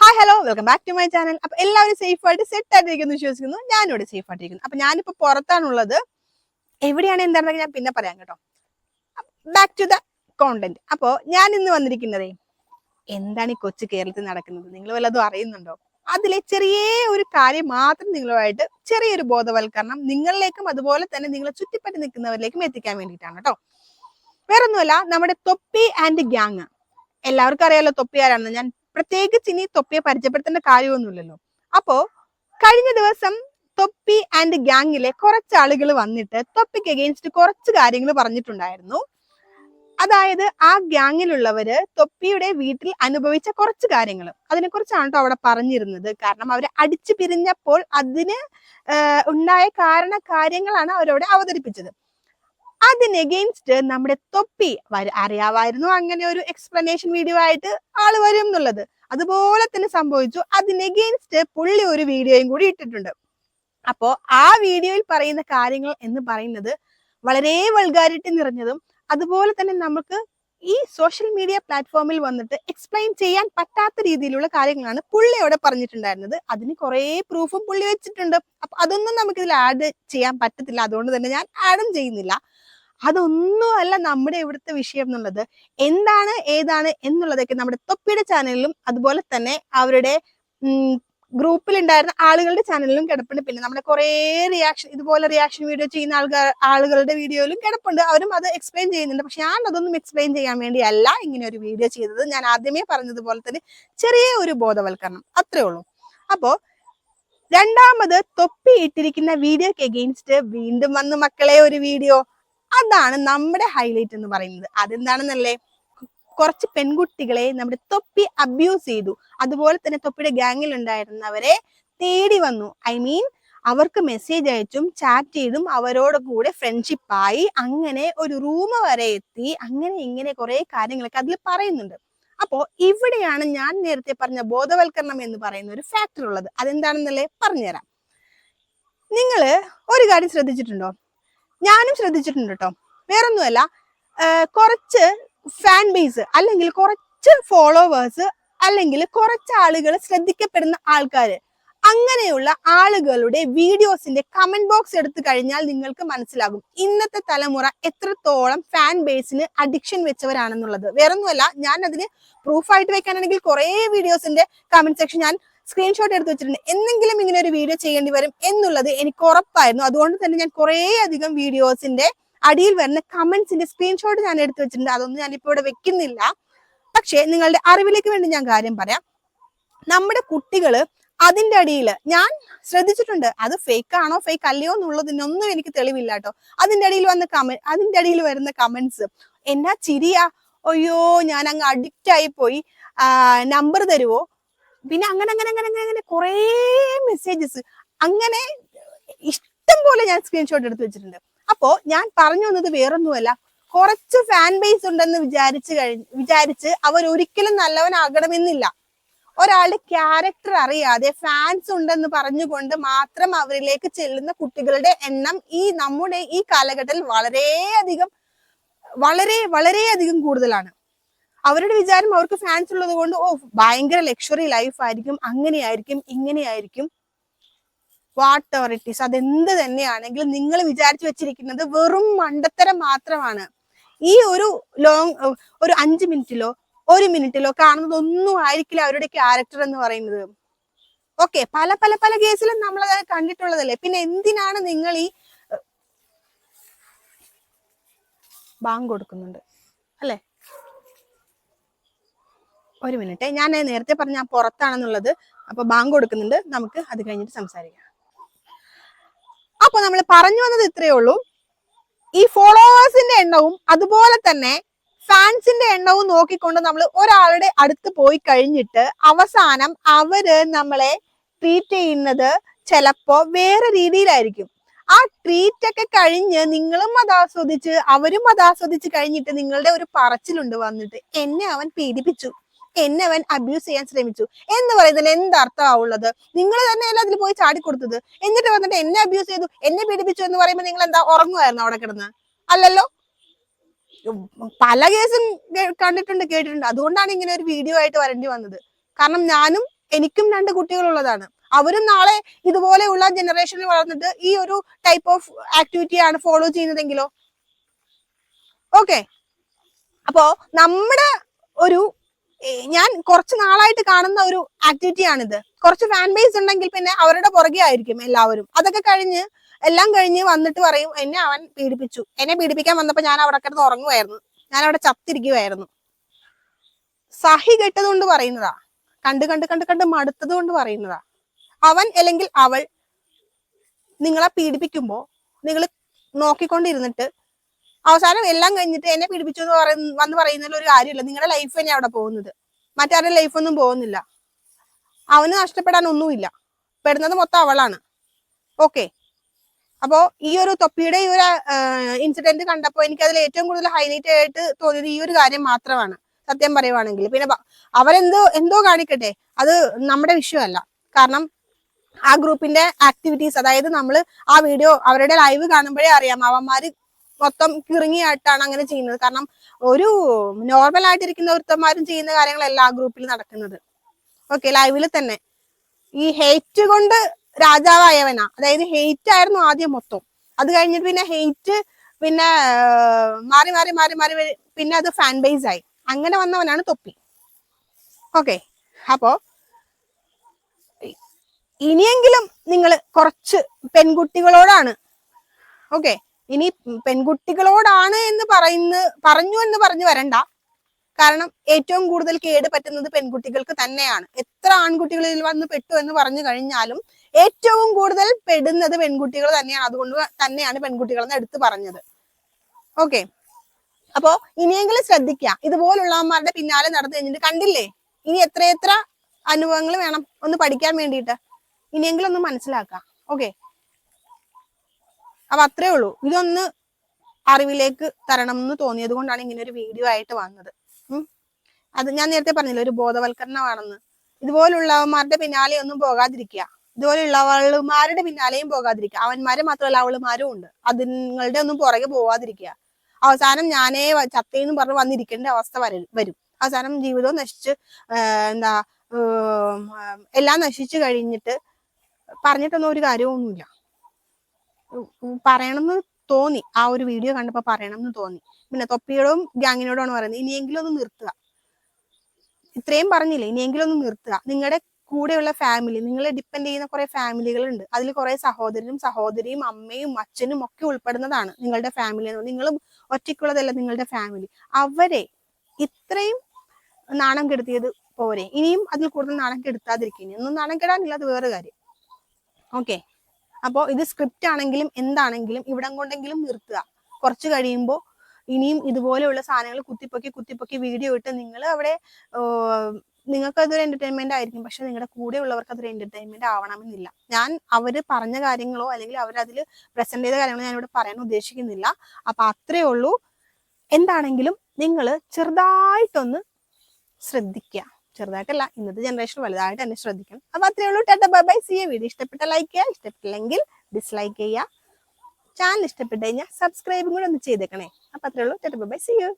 Hi hello welcome back to my channel. അപ്പൊ എല്ലാവരും safe ആയിട്ട് സെറ്റ് ആയിട്ടിരിക്കുന്നു വിശ്വസിക്കുന്നു. ഞാനിവിടെ സേഫ് ആയിട്ടിരിക്കുന്നു. അപ്പൊ ഞാനിപ്പോ പുറത്താണുള്ളത്. എവിടെയാണ് എന്താണെന്നൊക്കെ ഞാൻ പിന്നെ പറയാം കേട്ടോ. Back to the content. അപ്പോ ഞാൻ ഇന്ന് വന്നിരിക്കുന്നതേ, എന്താണ് ഈ കൊച്ചു കേരളത്തിൽ നടക്കുന്നത്, നിങ്ങൾ വല്ലതും അറിയുന്നുണ്ടോ? അതിലെ ചെറിയ ഒരു കാര്യം മാത്രം നിങ്ങളുമായിട്ട് ചെറിയൊരു ബോധവൽക്കരണം നിങ്ങളിലേക്കും അതുപോലെ തന്നെ നിങ്ങളെ ചുറ്റിപ്പറ്റി നിൽക്കുന്നവരിലേക്കും എത്തിക്കാൻ വേണ്ടിയിട്ടാണ് കേട്ടോ. വേറൊന്നുമല്ല, നമ്മുടെ തൊപ്പി ആൻഡ് ഗ്യാങ് എല്ലാവർക്കും അറിയാലോ തൊപ്പി ആരാണെന്ന്. ഞാൻ പ്രത്യേകിച്ച് ഇനി തൊപ്പിയെ പരിചയപ്പെടുത്തേണ്ട കാര്യമൊന്നുമില്ലല്ലോ. അപ്പോ കഴിഞ്ഞ ദിവസം തൊപ്പി ആൻഡ് ഗ്യാങ്ങിലെ കുറച്ച് ആളുകൾ വന്നിട്ട് തൊപ്പിക്ക് അഗെയിൻസ്റ്റ് കുറച്ച് കാര്യങ്ങൾ പറഞ്ഞിട്ടുണ്ടായിരുന്നു. അതായത് ആ ഗ്യാങ്ങിലുള്ളവര് തൊപ്പിയുടെ വീട്ടിൽ അനുഭവിച്ച കുറച്ച് കാര്യങ്ങൾ, അതിനെക്കുറിച്ചാണ് കേട്ടോ അവിടെ പറഞ്ഞിരുന്നത്. കാരണം അവര് അടിച്ചു പിരിഞ്ഞപ്പോൾ അതിന് ഉണ്ടായ കാര്യങ്ങളാണ് അവരവിടെ അവതരിപ്പിച്ചത്. അതിന് എഗെയിൻസ്റ്റ് നമ്മുടെ തൊപ്പി അറിയാമായിരുന്നു അങ്ങനെ ഒരു എക്സ്പ്ലനേഷൻ വീഡിയോ ആയിട്ട് ആള് വരും എന്നുള്ളത്. അതുപോലെ തന്നെ സംഭവിച്ചു. അതിന് എഗെയിൻസ്റ്റ് പുള്ളി ഒരു വീഡിയോയും കൂടി ഇട്ടിട്ടുണ്ട്. അപ്പോ ആ വീഡിയോയിൽ പറയുന്ന കാര്യങ്ങൾ എന്ന് പറയുന്നത് വളരെ വൾഗാരിറ്റി നിറഞ്ഞതും അതുപോലെ തന്നെ നമുക്ക് ഈ സോഷ്യൽ മീഡിയ പ്ലാറ്റ്ഫോമിൽ വന്നിട്ട് എക്സ്പ്ലെയിൻ ചെയ്യാൻ പറ്റാത്ത രീതിയിലുള്ള കാര്യങ്ങളാണ് പുള്ളി അവിടെ പറഞ്ഞിട്ടുണ്ടായിരുന്നത്. അതിന് കുറെ പ്രൂഫും പുള്ളി വെച്ചിട്ടുണ്ട്. അപ്പൊ അതൊന്നും നമുക്ക് ഇതിൽ ആഡ് ചെയ്യാൻ പറ്റത്തില്ല. അതുകൊണ്ട് തന്നെ ഞാൻ ആഡും ചെയ്യുന്നില്ല. അതൊന്നുമല്ല നമ്മുടെ ഇവിടുത്തെ വിഷയം എന്നുള്ളത്. എന്താണ് ഏതാണ് എന്നുള്ളതൊക്കെ നമ്മുടെ തൊപ്പിയുടെ ചാനലിലും അതുപോലെ തന്നെ അവരുടെ ഗ്രൂപ്പിൽ ഉണ്ടായിരുന്ന ആളുകളുടെ ചാനലിലും കിടപ്പുണ്ട്. പിന്നെ നമ്മുടെ കുറെ ഇതുപോലെ റിയാക്ഷൻ വീഡിയോ ചെയ്യുന്ന ആളുകളുടെ വീഡിയോയിലും കിടപ്പുണ്ട്. അവരും അത് എക്സ്പ്ലെയിൻ ചെയ്യുന്നുണ്ട്. പക്ഷെ ഞാൻ അതൊന്നും എക്സ്പ്ലെയിൻ ചെയ്യാൻ വേണ്ടിയല്ല ഇങ്ങനെ ഒരു വീഡിയോ ചെയ്തത്. ഞാൻ ആദ്യമേ പറഞ്ഞതുപോലെ തന്നെ ചെറിയ ഒരു ബോധവൽക്കരണം, അത്രേ ഉള്ളൂ. അപ്പോ രണ്ടാമത് തൊപ്പി ഇട്ടിരിക്കുന്ന വീഡിയോക്ക് എഗെയിൻസ്റ്റ് വീണ്ടും വന്ന് മക്കളെ ഒരു വീഡിയോ, അതാണ് നമ്മുടെ ഹൈലൈറ്റ് എന്ന് പറയുന്നത്. അതെന്താണെന്നല്ലേ, കുറച്ച് പെൺകുട്ടികളെ നമ്മുടെ തൊപ്പി അബ്യൂസ് ചെയ്തു. അതുപോലെ തന്നെ തൊപ്പിയുടെ ഗ്യാങ്ങിൽ ഉണ്ടായിരുന്നവരെ തേടി വന്നു. അവർക്ക് മെസ്സേജ് അയച്ചും ചാറ്റ് ചെയ്തും അവരോട് കൂടെ ഫ്രണ്ട്ഷിപ്പായി അങ്ങനെ ഒരു റൂം വരെ എത്തി. അങ്ങനെ ഇങ്ങനെ കുറെ കാര്യങ്ങളൊക്കെ അതിൽ പറയുന്നുണ്ട്. അപ്പോ ഇവിടെയാണ് ഞാൻ നേരത്തെ പറഞ്ഞ ബോധവൽക്കരണം എന്ന് പറയുന്ന ഒരു ഫാക്ടർ ഉള്ളത്. അതെന്താണെന്നല്ലേ പറഞ്ഞുതരാം. നിങ്ങള് ഒരു കാര്യം ശ്രദ്ധിച്ചിട്ടുണ്ടോ? ഞാനും ശ്രദ്ധിച്ചിട്ടുണ്ട് കേട്ടോ. വേറൊന്നുമല്ല, കുറച്ച് ഫാൻ ബേസ് അല്ലെങ്കിൽ കുറച്ച് ഫോളോവേഴ്സ് അല്ലെങ്കിൽ കുറച്ച് ആളുകൾ ശ്രദ്ധിക്കപ്പെടുന്ന ആൾക്കാര്, അങ്ങനെയുള്ള ആളുകളുടെ വീഡിയോസിന്റെ കമന്റ് ബോക്സ് എടുത്തു കഴിഞ്ഞാൽ നിങ്ങൾക്ക് മനസ്സിലാകും ഇന്നത്തെ തലമുറ എത്രത്തോളം ഫാൻ ബേസിന് അഡിക്ഷൻ വെച്ചവരാണെന്നുള്ളത്. വേറൊന്നുമല്ല, ഞാൻ അതിന് പ്രൂഫായിട്ട് വെക്കാനാണെങ്കിൽ കുറെ വീഡിയോസിന്റെ കമന്റ് സെക്ഷൻ ഞാൻ സ്ക്രീൻഷോട്ട് എടുത്ത് വെച്ചിട്ടുണ്ട്. എന്തെങ്കിലും ഇങ്ങനെ ഒരു വീഡിയോ ചെയ്യേണ്ടി വരും എന്നുള്ളത് എനിക്ക് ഉറപ്പായിരുന്നു. അതുകൊണ്ട് തന്നെ ഞാൻ കുറെ അധികം വീഡിയോസിന്റെ അടിയിൽ വരുന്ന കമന്റ്സിന്റെ സ്ക്രീൻഷോട്ട് ഞാൻ എടുത്തു വെച്ചിട്ടുണ്ട്. അതൊന്നും ഞാനിപ്പോ ഇവിടെ വെക്കുന്നില്ല. പക്ഷെ നിങ്ങളുടെ അറിവിലേക്ക് വേണ്ടി ഞാൻ കാര്യം പറയാം. നമ്മുടെ കുട്ടികള് അതിന്റെ അടിയിൽ ഞാൻ ശ്രദ്ധിച്ചിട്ടുണ്ട്. അത് ഫേക്ക് ആണോ ഫേക്ക് അല്ലയോ എന്നുള്ളതിനൊന്നും എനിക്ക് തെളിവില്ല കേട്ടോ. അതിന്റെ അടിയിൽ വരുന്ന കമന്റ്സ് എന്നാ ചിരിയാ, അയ്യോ ഞാൻ അങ്ങ് അഡിക്റ്റ് ആയി പോയി, നമ്പർ തരുവോ, പിന്നെ അങ്ങനെ അങ്ങനെ അങ്ങനെ അങ്ങനെ കുറെ മെസ്സേജസ്, അങ്ങനെ ഇഷ്ടം പോലെ ഞാൻ സ്ക്രീൻഷോട്ട് എടുത്ത് വെച്ചിട്ടുണ്ട്. അപ്പോ ഞാൻ പറഞ്ഞു വന്നത് വേറൊന്നുമല്ല, കുറച്ച് ഫാൻ ബേസ് ഉണ്ടെന്ന് വിചാരിച്ച് അവർ ഒരിക്കലും നല്ലവനാകണമെന്നില്ല. ഒരാളുടെ ക്യാരക്ടർ അറിയാതെ ഫാൻസ് ഉണ്ടെന്ന് പറഞ്ഞുകൊണ്ട് മാത്രം അവരിലേക്ക് ചെല്ലുന്ന കുട്ടികളുടെ എണ്ണം നമ്മുടെ ഈ കാലഘട്ടത്തിൽ വളരെയധികം കൂടുതലാണ്. അവരുടെ വിചാരം അവർക്ക് ഫാൻസ് ഉള്ളത് കൊണ്ട് ഭയങ്കര ലക്ഷറി ലൈഫ് ആയിരിക്കും, അങ്ങനെയായിരിക്കും ഇങ്ങനെയായിരിക്കും. വാട്ട് എവർ ഇറ്റ് ഈസ്, അതെന്ത് തന്നെയാണെങ്കിലും നിങ്ങൾ വിചാരിച്ചു വെച്ചിരിക്കുന്നത് വെറും മണ്ടത്തരം മാത്രമാണ്. ഈ ഒരു 5 മിനിറ്റിലോ 1 മിനിറ്റിലോ കാണുന്നതൊന്നും ആയിരിക്കില്ല അവരുടെ ക്യാരക്ടർ എന്ന് പറയുന്നത്. ഓക്കെ, പല പല പല കേസിലും നമ്മൾ അത് കണ്ടിട്ടുള്ളതല്ലേ. പിന്നെ എന്തിനാണ് നിങ്ങൾ ഈ ബാങ്ക് കൊടുക്കുന്നുണ്ട് അല്ലെ? 1 മിനിറ്റ്, ഞാൻ നേരത്തെ പറഞ്ഞ ഞാൻ പുറത്താണെന്നുള്ളത്. അപ്പൊ ബാങ്ക് കൊടുക്കുന്നുണ്ട്, നമുക്ക് അത് കഴിഞ്ഞിട്ട് സംസാരിക്കാം. അപ്പൊ നമ്മൾ പറഞ്ഞു വന്നത് ഇത്രയേ ഉള്ളൂ. ഈ ഫോളോവേഴ്സിന്റെ എണ്ണവും അതുപോലെ തന്നെ ഫാൻസിന്റെ എണ്ണവും നോക്കിക്കൊണ്ട് നമ്മൾ ഒരാളുടെ അടുത്ത് പോയി കഴിഞ്ഞിട്ട് അവസാനം അവര് നമ്മളെ ട്രീറ്റ് ചെയ്യുന്നത് ചിലപ്പോ വേറെ രീതിയിലായിരിക്കും. ആ ട്രീറ്റ് ഒക്കെ കഴിഞ്ഞ് നിങ്ങളും അത് ആസ്വദിച്ച് അവരും അത് ആസ്വദിച്ച് കഴിഞ്ഞിട്ട് നിങ്ങളുടെ ഒരു പറച്ചിലുണ്ട് വന്നിട്ട്, എന്നെ അവൻ പീഡിപ്പിച്ചു, എന്നെ അവൻ അബ്യൂസ് ചെയ്യാൻ ശ്രമിച്ചു എന്ന് പറയുന്നതിന് എന്തർത്ഥമാവുള്ളത്? നിങ്ങൾ തന്നെയല്ല അതിൽ പോയി ചാടിക്കൊടുത്തത്. എന്നിട്ട് വന്നിട്ട് എന്നെ അബ്യൂസ് ചെയ്തു, എന്നെ പീഡിപ്പിച്ചു എന്ന് പറയുമ്പോൾ നിങ്ങൾ എന്താ ഉറങ്ങുമായിരുന്നു അവിടെ കിടന്ന്? അല്ലല്ലോ. പല കേസും കണ്ടിട്ടുണ്ട്, കേട്ടിട്ടുണ്ട്. അതുകൊണ്ടാണ് ഇങ്ങനെ ഒരു വീഡിയോ ആയിട്ട് വരേണ്ടി വന്നത്. കാരണം ഞാനും എനിക്കും 2 കുട്ടികളുള്ളതാണ്. അവരും നാളെ ഇതുപോലെയുള്ള ജനറേഷനിൽ വളർന്നിട്ട് ഈ ഒരു ടൈപ്പ് ഓഫ് ആക്ടിവിറ്റിയാണ് ഫോളോ ചെയ്യുന്നതെങ്കിലോ? ഓക്കെ. അപ്പോ നമ്മുടെ ഒരു ഞാൻ കുറച്ച് നാളായിട്ട് കാണുന്ന ഒരു ആക്ടിവിറ്റിയാണിത്. കുറച്ച് ഫാൻ ബേസ് ഉണ്ടെങ്കിൽ പിന്നെ അവരുടെ പുറകെ ആയിരിക്കും എല്ലാവരും. അതൊക്കെ എല്ലാം കഴിഞ്ഞ് വന്നിട്ട് പറയും എന്നെ അവൻ പീഡിപ്പിച്ചു. എന്നെ പീഡിപ്പിക്കാൻ വന്നപ്പോ ഞാൻ അവിടെ കിടന്ന് ഉറങ്ങുമായിരുന്നു, ഞാൻ അവിടെ ചത്തിരിക്കുമായിരുന്നു. സഹി കെട്ടത് കൊണ്ട് പറയുന്നതാ, കണ്ട് കണ്ട് കണ്ട് കണ്ട് മടുത്തത് കൊണ്ട് പറയുന്നതാ. അവൻ അല്ലെങ്കിൽ അവൾ നിങ്ങളെ പീഡിപ്പിക്കുമ്പോ നിങ്ങൾ നോക്കിക്കൊണ്ടിരുന്നിട്ട് അവസാനം എല്ലാം കഴിഞ്ഞിട്ട് എന്നെ പീഡിപ്പിച്ചു എന്ന് വന്ന് പറയുന്നതിൽ ഒരു കാര്യമില്ല. നിങ്ങളുടെ ലൈഫ് തന്നെ അവിടെ പോകുന്നത്, മറ്റാരുടെ ലൈഫൊന്നും പോകുന്നില്ല. അവന് നഷ്ടപ്പെടാൻ ഒന്നുമില്ല, പെടുന്നത് മൊത്തം അവളാണ്. ഓക്കെ. അപ്പോ ഈ ഒരു തൊപ്പിയുടെ ഈ ഒരു ഇൻസിഡന്റ് കണ്ടപ്പോൾ എനിക്ക് അതിൽ ഏറ്റവും കൂടുതൽ ഹൈലൈറ്റ് ആയിട്ട് തോന്നിയത് ഈ ഒരു കാര്യം മാത്രമാണ്, സത്യം പറയുവാണെങ്കിൽ. പിന്നെ എന്തോ കാണിക്കട്ടെ, അത് നമ്മുടെ വിഷയമല്ല. കാരണം ആ ഗ്രൂപ്പിന്റെ ആക്ടിവിറ്റീസ്, അതായത് നമ്മൾ ആ വീഡിയോ അവരുടെ ലൈവ് കാണുമ്പോഴേ അറിയാം അവന്മാര് മൊത്തം കിറങ്ങിയായിട്ടാണ് അങ്ങനെ ചെയ്യുന്നത്. കാരണം ഒരു നോർമൽ ആയിട്ടിരിക്കുന്ന ഒരുത്തന്മാരും ചെയ്യുന്ന കാര്യങ്ങളല്ല ആ ഗ്രൂപ്പിൽ നടക്കുന്നത്. ഓക്കെ. ലൈവിൽ തന്നെ ഈ ഹെയ്റ്റ് കൊണ്ട് രാജാവായവനാ. അതായത് ഹെയ്റ്റ് ആയിരുന്നു ആദ്യം മൊത്തം, അത് കഴിഞ്ഞിട്ട് പിന്നെ ഹെയ്റ്റ് പിന്നെ മാറി മാറി മാറി മാറി പിന്നെ അത് ഫാൻ ബേസ് ആയി. അങ്ങനെ വന്നവനാണ് തൊപ്പി. ഓക്കെ. അപ്പോ ഇനിയെങ്കിലും നിങ്ങൾ കുറച്ച് പെൺകുട്ടികളോടാണ്, ഓക്കെ, ഇനി പെൺകുട്ടികളോടാണ് എന്ന് പറഞ്ഞു എന്ന് വരണ്ട. കാരണം ഏറ്റവും കൂടുതൽ കേട് പറ്റുന്നത് പെൺകുട്ടികൾക്ക് തന്നെയാണ്. എത്ര ആൺകുട്ടികളിൽ വന്ന് പെട്ടു എന്ന് പറഞ്ഞു കഴിഞ്ഞാലും ഏറ്റവും കൂടുതൽ പെടുന്നത് പെൺകുട്ടികൾ തന്നെയാണ്. അതുകൊണ്ട് തന്നെയാണ് പെൺകുട്ടികളെന്ന് എടുത്തു പറഞ്ഞത്. ഓക്കെ. അപ്പോ ഇനിയെങ്കിലും ശ്രദ്ധിക്കുക. ഇതുപോലുള്ളവന്മാരുടെ പിന്നാലെ നടന്നു കഴിഞ്ഞിട്ട് കണ്ടില്ലേ, ഇനി എത്ര അനുഭവങ്ങൾ വേണം ഒന്ന് പഠിക്കാൻ വേണ്ടിയിട്ട്. ഇനിയെങ്കിലും ഒന്ന് മനസ്സിലാക്കാം. ഓക്കെ. അപ്പൊ അത്രേ ഉള്ളൂ. ഇതൊന്ന് അറിവിലേക്ക് തരണം എന്ന് തോന്നിയത് കൊണ്ടാണ് ഇങ്ങനെ ഒരു വീഡിയോ ആയിട്ട് വന്നത്. അത് ഞാൻ നേരത്തെ പറഞ്ഞില്ല, ഒരു ബോധവൽക്കരണമാണെന്ന്. ഇതുപോലുള്ളവന്മാരുടെ പിന്നാലെ ഒന്നും പോകാതിരിക്കുക, ഇതുപോലുള്ളവളുമാരുടെ പിന്നാലെയും പോകാതിരിക്കുക. അവന്മാരെ മാത്രമല്ല അവളുമാരും ഉണ്ട്, അതുങ്ങളുടെ ഒന്നും പുറകെ പോവാതിരിക്കുക. അവസാനം ഞാനേ ചത്തേന്ന് പറഞ്ഞ് വന്നിരിക്കേണ്ട അവസ്ഥ വരും. അവസാനം ജീവിതവും നശിച്ച് എല്ലാം നശിച്ചു കഴിഞ്ഞിട്ട് പറഞ്ഞിട്ടൊന്നും ഒരു കാര്യമൊന്നുമില്ല. പറയണമെന്ന് തോന്നി, ആ ഒരു വീഡിയോ കണ്ടപ്പോ പറയണമെന്ന് തോന്നി. പിന്നെ തൊപ്പിയോടും ഗ്യാങ്ങിനോടാണ് പറയുന്നത്, ഇനിയെങ്കിലും ഒന്ന് നിർത്തുക. ഇത്രയും പറഞ്ഞില്ലേ, ഇനിയെങ്കിലും ഒന്ന് നിർത്തുക. നിങ്ങളുടെ കൂടെയുള്ള ഫാമിലി, നിങ്ങളെ ഡിപ്പെൻഡ് ചെയ്യുന്ന കുറെ ഫാമിലികളുണ്ട്. അതിൽ കുറെ സഹോദരനും സഹോദരിയും അമ്മയും അച്ഛനും ഒക്കെ ഉൾപ്പെടുന്നതാണ് നിങ്ങളുടെ ഫാമിലി. നിങ്ങളും ഒറ്റയ്ക്കുള്ളതല്ല നിങ്ങളുടെ ഫാമിലി. അവരെ ഇത്രയും നാണം കെടുത്തിയത് പോരെ, ഇനിയും അതിൽ കൂടുതൽ നാണം കെടുത്താതിരിക്കും. ഒന്നും നാണം കെടാനില്ല, അത് വേറെ കാര്യം. ഓക്കെ. അപ്പോൾ ഇത് സ്ക്രിപ്റ്റ് ആണെങ്കിലും എന്താണെങ്കിലും ഇവിടം കൊണ്ടെങ്കിലും നിർത്തുക. കുറച്ച് കഴിയുമ്പോൾ ഇനിയും ഇതുപോലെയുള്ള സാധനങ്ങൾ കുത്തിപ്പൊക്കി വീഡിയോ ഇട്ട് നിങ്ങൾ അവിടെ നിങ്ങൾക്ക് അതൊരു എന്റർടൈൻമെന്റ് ആയിരിക്കും. പക്ഷെ നിങ്ങളുടെ കൂടെ ഉള്ളവർക്ക് അതൊരു എന്റർടൈൻമെന്റ് ആവണമെന്നില്ല. ഞാൻ അവര് പറഞ്ഞ കാര്യങ്ങളോ അല്ലെങ്കിൽ അവരതിൽ പ്രസന്റ് ചെയ്ത കാര്യങ്ങളോ ഞാൻ ഇവിടെ പറയാൻ ഉദ്ദേശിക്കുന്നില്ല. അപ്പൊ അത്രേ ഉള്ളൂ. എന്താണെങ്കിലും നിങ്ങൾ ചെറുതായിട്ടൊന്ന് ശ്രദ്ധിക്കുക. ചെറുതായിട്ടല്ല, ഇന്നത്തെ ജനറേഷൻ വലുതായിട്ട് തന്നെ ശ്രദ്ധിക്കണം. അപ്പൊ അത്രേ ഉള്ളൂ. Tata bye bye. C video ഇഷ്ടപ്പെട്ട ലൈക്ക് ചെയ്യുക, ഇഷ്ടപ്പെട്ടില്ലെങ്കിൽ ഡിസ്ലൈക്ക് ചെയ്യുക. ചാനൽ ഇഷ്ടപ്പെട്ട് കഴിഞ്ഞാൽ സബ്സ്ക്രൈബും കൂടെ ഒന്ന് ചെയ്തേക്കണേ. അപ്പൊ അത്രേ ഉള്ളൂ. Tata bye bye. See U.